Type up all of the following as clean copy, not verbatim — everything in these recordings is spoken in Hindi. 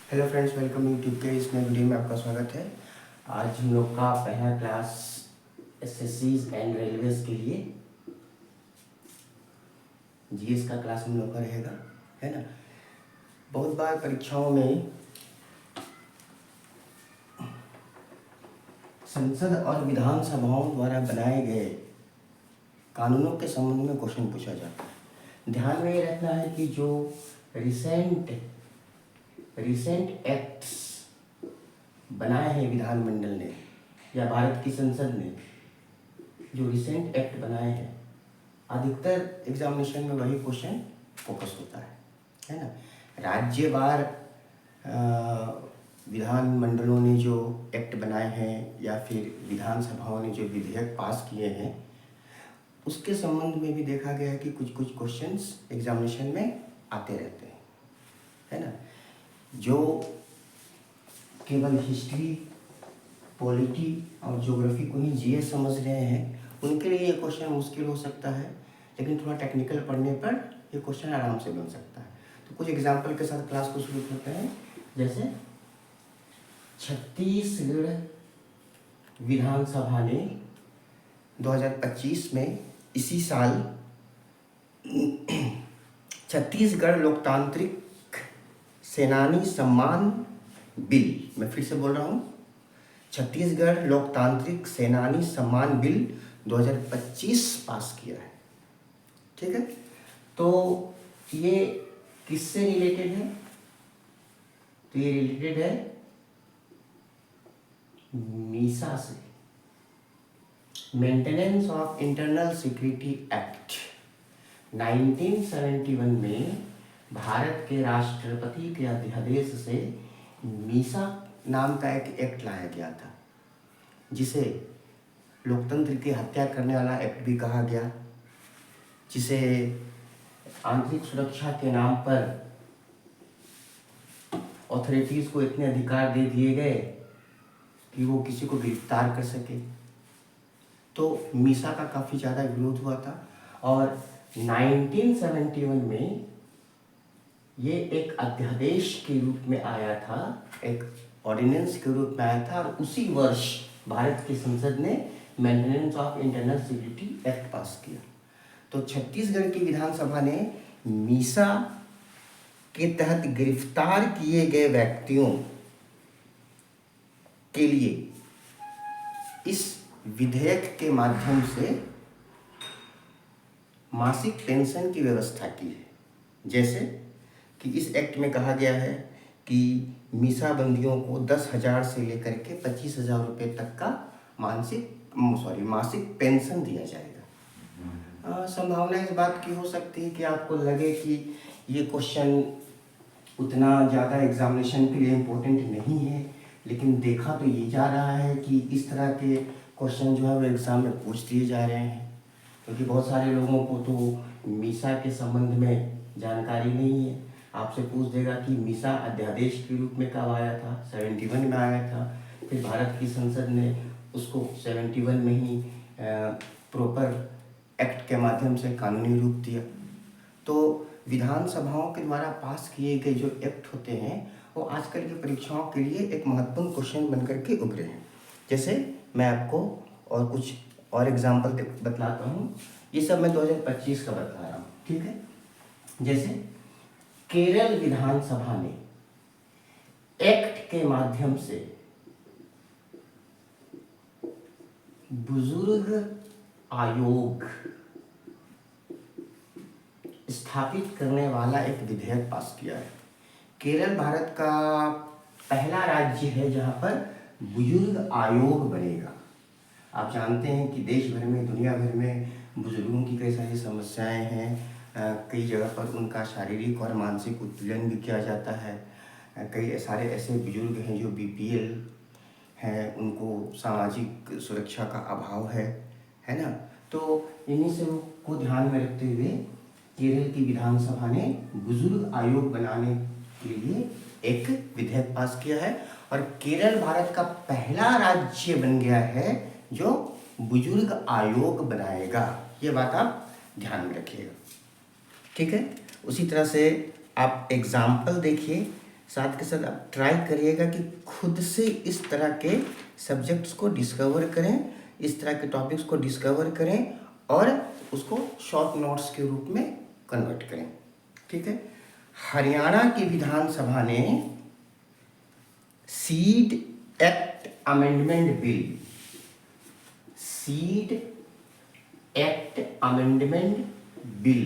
हेलो फ्रेंड्स, वेलकम यूट्यूब के इस नए वीडियो में आपका स्वागत है। आज हम लोग का पहला क्लास एसएससीज एंड रेलवेज के लिए जीएस का क्लास हम लोग का रहेगा, है ना। बहुत बार परीक्षाओं में संसद और विधानसभाओं द्वारा बनाए गए कानूनों के संबंध में क्वेश्चन पूछा जाता है। ध्यान में ये रखना है कि जो रिसेंट एक्ट्स बनाए हैं विधानमंडल ने या भारत की संसद ने, जो रिसेंट एक्ट बनाए हैं, अधिकतर एग्जामिनेशन में वही क्वेश्चन फोकस होता है ना। राज्यवार विधानमंडलों ने जो एक्ट बनाए हैं या फिर विधानसभाओं ने जो विधेयक पास किए हैं, उसके संबंध में भी देखा गया है कि कुछ कुछ क्वेश्चंस एग्जामिनेशन में आते रहते हैं, है ना। जो केवल हिस्ट्री, पॉलिटी और ज्योग्राफी को ही जीएस समझ रहे हैं, उनके लिए ये क्वेश्चन मुश्किल हो सकता है, लेकिन थोड़ा टेक्निकल पढ़ने पर ये क्वेश्चन आराम से बन सकता है। तो कुछ एग्जाम्पल के साथ क्लास को शुरू करते हैं। जैसे छत्तीसगढ़ विधानसभा ने 2025 में इसी साल छत्तीसगढ़ लोकतांत्रिक सेनानी सम्मान बिल, मैं फिर से बोल रहा हूँ, छत्तीसगढ़ लोकतांत्रिक सेनानी सम्मान बिल 2025 पास किया है। ठीक है, तो ये किससे रिलेटेड है? तो ये रिलेटेड है मीसा से, maintenance of internal security act. 1971 में भारत के राष्ट्रपति के अध्यादेश से मीसा नाम का एक एक्ट लाया गया था, जिसे लोकतंत्र की हत्या करने वाला एक्ट भी कहा गया, जिसे आंतरिक सुरक्षा के नाम पर अथॉरिटीज़ को इतने अधिकार दे दिए गए कि वो किसी को गिरफ्तार कर सके। तो मीसा का काफ़ी ज़्यादा विरोध हुआ था और 1971 में ये एक अध्यादेश के रूप में आया था, एक ऑर्डिनेंस के रूप में आया था, और उसी वर्ष भारत की संसद ने maintenance of internal security act पास किया। तो छत्तीसगढ़ की विधानसभा ने मीसा के तहत गिरफ्तार किए गए व्यक्तियों के लिए इस विधेयक के माध्यम से मासिक पेंशन की व्यवस्था की है। जैसे कि इस एक्ट में कहा गया है कि मीसा बंदियों को 10,000 से लेकर के 25,000 रुपये तक का मासिक पेंशन दिया जाएगा। संभावना इस बात की हो सकती है कि आपको लगे कि ये क्वेश्चन उतना ज़्यादा एग्जामिनेशन के लिए इम्पोर्टेंट नहीं है, लेकिन देखा तो ये जा रहा है कि इस तरह के क्वेश्चन जो है वो एग्ज़ाम में पूछ दिए जा रहे हैं, क्योंकि बहुत सारे लोगों को तो मीसा के संबंध में जानकारी नहीं है। आपसे पूछ देगा कि मीसा अध्यादेश के रूप में कब आया था? 71 में आया था। फिर भारत की संसद ने उसको 71 में ही प्रॉपर एक्ट के माध्यम से कानूनी रूप दिया। तो विधानसभाओं के द्वारा पास किए गए जो एक्ट होते हैं वो आजकल की परीक्षाओं के लिए एक महत्वपूर्ण क्वेश्चन बनकर के उभरे हैं। जैसे मैं आपको और कुछ और एग्जाम्पल बतलाता हूँ। ये सब मैं 2025 का बता रहा हूँ, ठीक है। जैसे केरल विधानसभा ने एक्ट के माध्यम से बुजुर्ग आयोग स्थापित करने वाला एक विधेयक पास किया है। केरल भारत का पहला राज्य है जहां पर बुजुर्ग आयोग बनेगा। आप जानते हैं कि देश भर में, दुनिया भर में बुजुर्गों की कई सारी समस्याएं हैं। कई जगह पर उनका शारीरिक और मानसिक उत्पीड़न भी किया जाता है। कई सारे ऐसे बुजुर्ग हैं जो बीपीएल हैं, उनको सामाजिक सुरक्षा का अभाव है ना। तो इन्हीं से को ध्यान में रखते हुए केरल की विधानसभा ने बुजुर्ग आयोग बनाने के लिए एक विधेयक पास किया है, और केरल भारत का पहला राज्य बन गया है जो बुजुर्ग आयोग बनाएगा। ये बात आप ध्यान में रखिएगा, ठीक है। उसी तरह से आप एग्जाम्पल देखिए साथ के साथ आप ट्राई करिएगा कि खुद से इस तरह के सब्जेक्ट्स को डिस्कवर करें, इस तरह के टॉपिक्स को डिस्कवर करें और उसको शॉर्ट नोट्स के रूप में कन्वर्ट करें। ठीक है। हरियाणा की विधानसभा ने seed act amendment bill, seed act amendment bill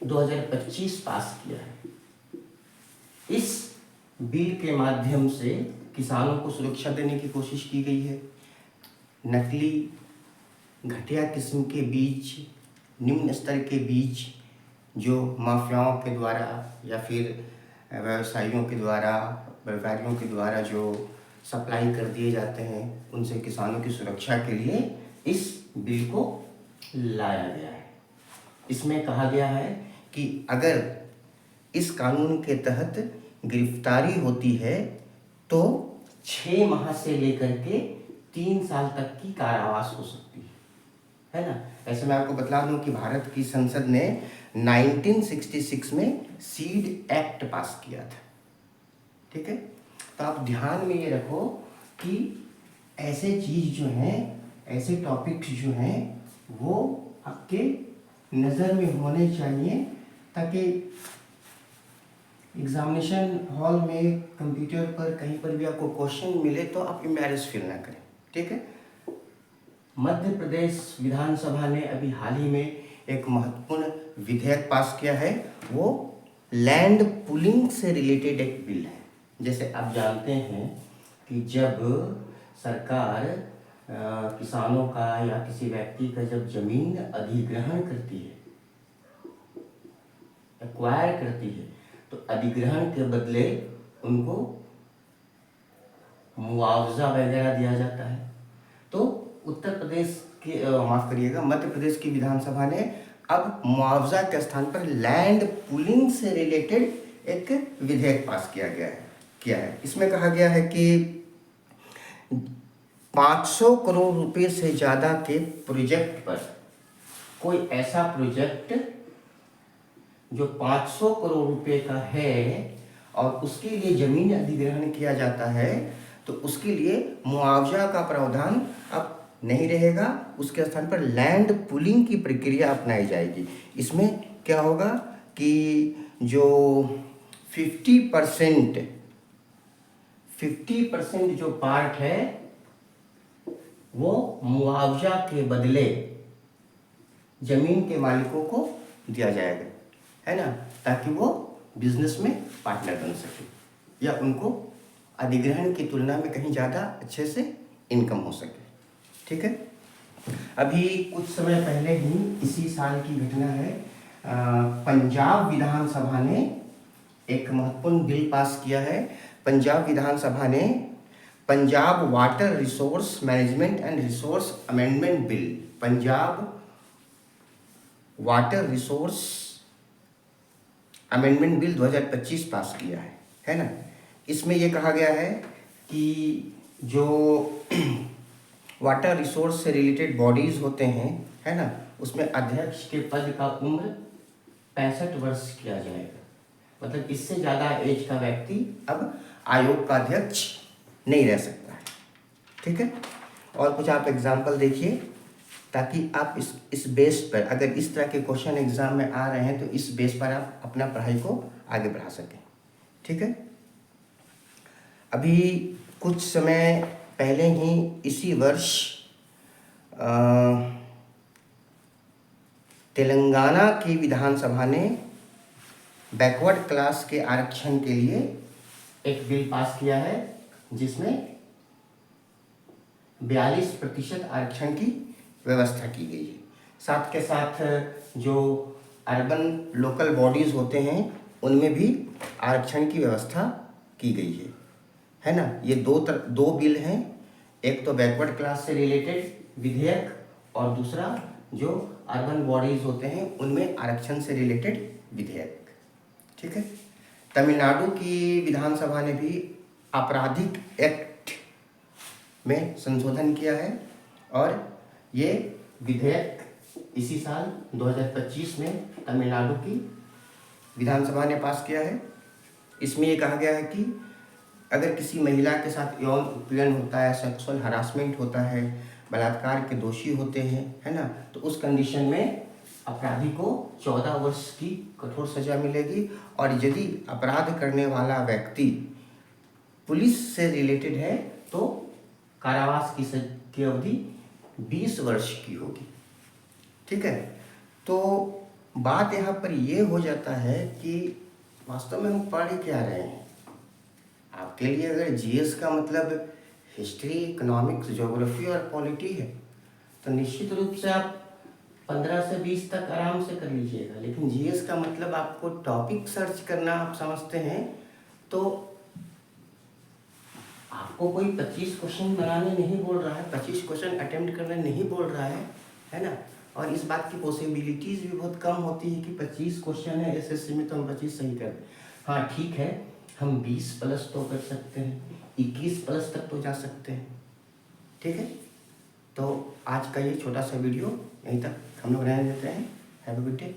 2025 पास किया है। इस बिल के माध्यम से किसानों को सुरक्षा देने की कोशिश की गई है। नकली घटिया किस्म के बीज, निम्न स्तर के बीज जो माफियाओं के द्वारा या फिर व्यवसायियों के द्वारा, व्यापारियों के द्वारा जो सप्लाई कर दिए जाते हैं, उनसे किसानों की सुरक्षा के लिए इस बिल को लाया गया है। इसमें कहा गया है कि अगर इस कानून के तहत गिरफ्तारी होती है तो 6 माह से लेकर के 3 साल तक की कारावास हो सकती है ना। ऐसे मैं आपको बता दूं कि भारत की संसद ने 1966 में सीड एक्ट पास किया था। ठीक है। तो आप ध्यान में ये रखो कि ऐसे चीज जो हैं, ऐसे टॉपिक्स जो हैं वो आपके नज़र में होने चाहिए, ताकि एग्जामिनेशन हॉल में कंप्यूटर पर कहीं पर भी आपको क्वेश्चन मिले तो आप एम्बैरेस फील ना करें। ठीक है। मध्य प्रदेश विधानसभा ने अभी हाल ही में एक महत्वपूर्ण विधेयक पास किया है। वो लैंड पुलिंग से रिलेटेड एक बिल है। जैसे आप जानते हैं कि जब सरकार किसानों का या किसी व्यक्ति का जब जमीन अधिग्रहण करती है, एक्वायर करती है, तो अधिग्रहण के बदले उनको मुआवजा वगैरह दिया जाता है। तो उत्तर प्रदेश के माफ करिएगा, मध्य प्रदेश की विधानसभा ने अब मुआवजा के स्थान पर लैंड पुलिंग से रिलेटेड एक विधेयक पास किया है। इसमें कहा गया है कि 500 करोड़ रुपए से ज़्यादा के प्रोजेक्ट पर, कोई ऐसा प्रोजेक्ट जो 500 करोड़ रुपए का है और उसके लिए जमीन अधिग्रहण किया जाता है, तो उसके लिए मुआवजा का प्रावधान अब नहीं रहेगा। उसके स्थान पर लैंड पुलिंग की प्रक्रिया अपनाई जाएगी। इसमें क्या होगा कि जो 50% जो पार्ट है वो मुआवजा के बदले जमीन के मालिकों को दिया जाएगा, है ना, ताकि वो बिजनेस में पार्टनर बन सके या उनको अधिग्रहण की तुलना में कहीं ज़्यादा अच्छे से इनकम हो सके। ठीक है। अभी कुछ समय पहले ही इसी साल की घटना है, पंजाब विधानसभा ने एक महत्वपूर्ण बिल पास किया है। पंजाब विधानसभा ने Punjab water resource management and resource amendment bill, Punjab water resource amendment bill 2025 पास किया है ना। इसमें यह कहा गया है कि जो वाटर रिसोर्स से रिलेटेड बॉडीज होते हैं, है ना, उसमें अध्यक्ष के पद का उम्र 65 वर्ष किया जाएगा। मतलब इससे ज़्यादा एज का व्यक्ति अब आयोग का अध्यक्ष नहीं रह सकता है। ठीक है। और कुछ आप एग्जाम्पल देखिए, ताकि आप इस बेस पर, अगर इस तरह के क्वेश्चन एग्जाम में आ रहे हैं तो इस बेस पर आप अपना पढ़ाई को आगे बढ़ा सकें। ठीक है। अभी कुछ समय पहले ही इसी वर्ष तेलंगाना की विधानसभा ने बैकवर्ड क्लास के आरक्षण के लिए एक बिल पास किया है, जिसमें 42% आरक्षण की व्यवस्था की गई है। साथ के साथ जो अर्बन लोकल बॉडीज़ होते हैं उनमें भी आरक्षण की व्यवस्था की गई है ना। ये दो बिल हैं, एक तो बैकवर्ड क्लास से रिलेटेड विधेयक और दूसरा जो अर्बन बॉडीज़ होते हैं उनमें आरक्षण से रिलेटेड विधेयक। ठीक है। तमिलनाडु की विधानसभा ने भी आपराधिक एक्ट में संशोधन किया है और ये विधेयक इसी साल 2025 में तमिलनाडु की विधानसभा ने पास किया है। इसमें ये कहा गया है कि अगर किसी महिला के साथ यौन उत्पीड़न होता है, सेक्सुअल हरासमेंट होता है, बलात्कार के दोषी होते हैं, है ना, तो उस कंडीशन में अपराधी को 14 वर्ष की कठोर सजा मिलेगी। और यदि अपराध करने वाला व्यक्ति पुलिस से रिलेटेड है तो कारावास की अवधि 20 वर्ष की होगी। ठीक है, तो बात यहाँ पर ये हो जाता है कि वास्तव में हम पढ़ क्या रहे हैं। आपके लिए अगर जीएस का मतलब हिस्ट्री, इकोनॉमिक्स, ज्योग्राफी और पॉलिटी है तो निश्चित रूप से आप 15 से 20 तक आराम से कर लीजिएगा। लेकिन जीएस का मतलब आपको टॉपिक सर्च करना आप समझते हैं तो आपको कोई 25 क्वेश्चन बनाने नहीं बोल रहा है, 25 क्वेश्चन अटेम्प्ट करने नहीं बोल रहा है ना। और इस बात की पॉसिबिलिटीज़ भी बहुत कम होती है कि 25 क्वेश्चन है एसएससी में तो हम 25 सही कर दें। हाँ ठीक है, हम 20 प्लस तो कर सकते हैं, 21 प्लस तक तो जा सकते हैं। ठीक है, तो आज का ये छोटा सा वीडियो यहीं तक हम लोग रहने देते हैं। Have a good day.